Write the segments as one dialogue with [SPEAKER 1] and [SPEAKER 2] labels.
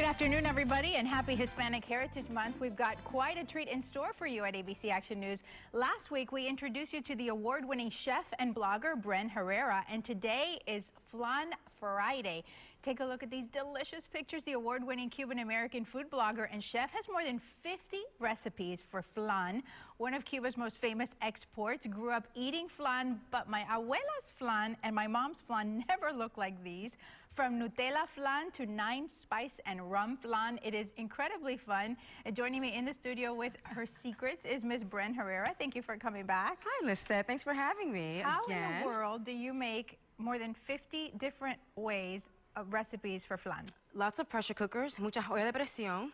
[SPEAKER 1] Good afternoon, everybody, and happy Hispanic Heritage Month. We've got quite a treat in store for you at ABC Action News. Last week, we introduced you to the award-winning chef and blogger, Bren Herrera, and today is Flan Friday. Take a look at these delicious pictures. The award-winning Cuban-American food blogger and chef has more than 50 recipes for flan, one of Cuba's most famous exports. Grew up eating flan, but my abuela's flan and my mom's flan never looked like these. From Nutella flan to 9-spice and rum flan, it is incredibly fun. And joining me in the studio with her secrets is Miss Bren Herrera. Thank you for coming back.
[SPEAKER 2] Hi, Lisette. Thanks for having me
[SPEAKER 1] How
[SPEAKER 2] again.
[SPEAKER 1] in the world do you make more than 50 different ways of recipes for flan?
[SPEAKER 2] Lots of pressure cookers, mucha olla de presión,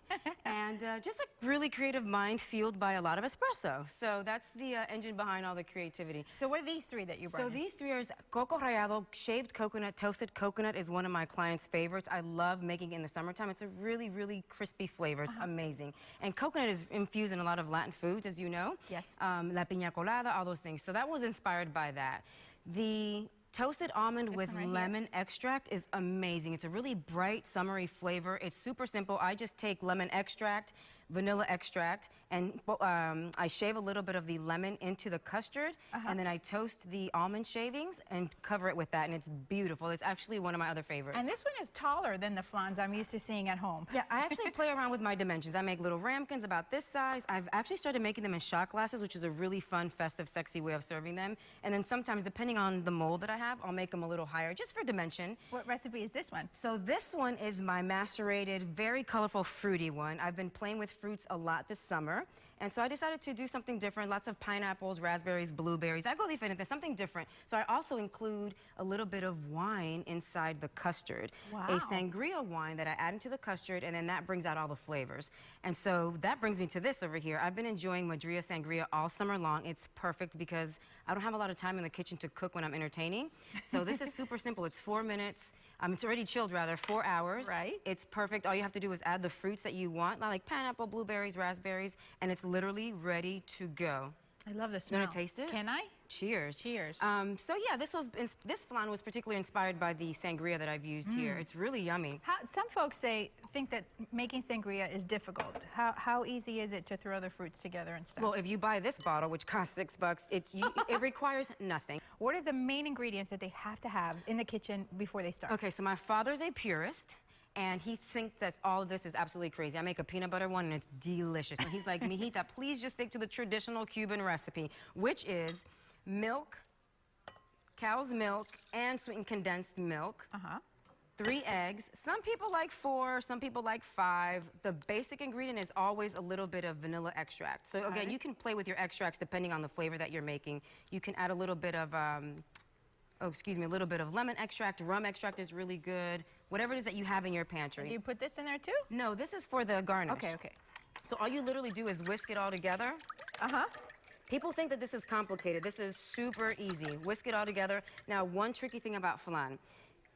[SPEAKER 2] and just a really creative mind fueled by a lot of espresso. So that's the engine behind all the creativity.
[SPEAKER 1] So what are these three that you brought?
[SPEAKER 2] So these three are coco rallado, shaved coconut, toasted coconut is one of my clients' favorites. I love making it in the summertime. It's a really, really crispy flavor. It's amazing. And coconut is infused in a lot of Latin foods, as you know.
[SPEAKER 1] Yes.
[SPEAKER 2] La piña colada, all those things. So that was inspired by that. The toasted almond with lemon extract is amazing. It's a really bright, summery flavor. It's super simple. I just take lemon extract, vanilla extract, and I shave a little bit of the lemon into the custard, and then I toast the almond shavings and cover it with that, and it's beautiful. It's actually one of my other favorites.
[SPEAKER 1] And this one is taller than the flans I'm used to seeing at home.
[SPEAKER 2] Yeah, I actually play around with my dimensions. I make little ramekins about this size. I've actually started making them in shot glasses, which is a really fun, festive, sexy way of serving them. And then sometimes, depending on the mold that I have, I'll make them a little higher, just for dimension.
[SPEAKER 1] What recipe is this one?
[SPEAKER 2] So this one is my macerated, very colorful, fruity one. I've been playing with fruits a lot this summer, and so I decided to do something different. Lots of pineapples, raspberries, blueberries. I go diferente, something different. So I also include a little bit of wine inside the custard.
[SPEAKER 1] Wow.
[SPEAKER 2] A sangria wine that I add into the custard, and then that brings out all the flavors. And so that brings me to this over here. I've been enjoying Madria sangria all summer long. It's perfect because I don't have a lot of time in the kitchen to cook when I'm entertaining. So this is super simple. It's 4 minutes. It's already chilled, rather, 4 hours.
[SPEAKER 1] Right.
[SPEAKER 2] It's perfect. All you have to do is add the fruits that you want, like pineapple, blueberries, raspberries, and it's literally ready to go.
[SPEAKER 1] I love this smell.
[SPEAKER 2] You want to taste it?
[SPEAKER 1] Can I?
[SPEAKER 2] Cheers.
[SPEAKER 1] Cheers.
[SPEAKER 2] So yeah, this flan was particularly inspired by the sangria that I've used here. It's really yummy.
[SPEAKER 1] Some folks think that making sangria is difficult. How easy is it to throw the fruits together and stuff?
[SPEAKER 2] Well, if you buy this bottle, which costs $6, it requires nothing.
[SPEAKER 1] What are the main ingredients that they have to have in the kitchen before they start?
[SPEAKER 2] Okay, so my father's a purist, and he thinks that all of this is absolutely crazy. I make a peanut butter one, and it's delicious. And he's like, mijita, please just stick to the traditional Cuban recipe, which is milk, cow's milk, and sweetened condensed milk. 3 eggs. Some people like 4, some people like 5. The basic ingredient is always a little bit of vanilla extract. So again, you can play with your extracts depending on the flavor that you're making. You can add a little bit of, a little bit of lemon extract. Rum extract is really good. Whatever it is that you have in your pantry.
[SPEAKER 1] Do you put this in there too?
[SPEAKER 2] No, this is for the garnish.
[SPEAKER 1] Okay.
[SPEAKER 2] So all you literally do is whisk it all together. People think that this is complicated. This is super easy. Whisk it all together. Now, one tricky thing about flan.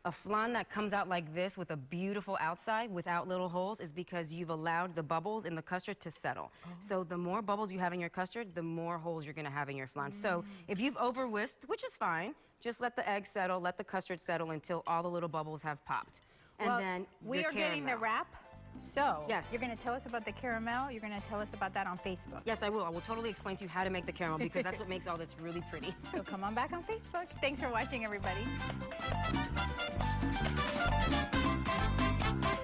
[SPEAKER 2] A flan that comes out like this with a beautiful outside without little holes is because you've allowed the bubbles in the custard to settle. So the more bubbles you have in your custard, the more holes you're going to have in your flan. So if you've over whisked, which is fine, just let the egg settle, let the custard settle until all the little bubbles have popped. And then
[SPEAKER 1] we are getting the wrap. So,
[SPEAKER 2] yes,
[SPEAKER 1] you're going to tell us about the caramel. You're going to tell us about that on Facebook.
[SPEAKER 2] Yes, I will. I will totally explain to you how to make the caramel because that's what makes all this really pretty.
[SPEAKER 1] So come on back on Facebook. Thanks for watching, everybody.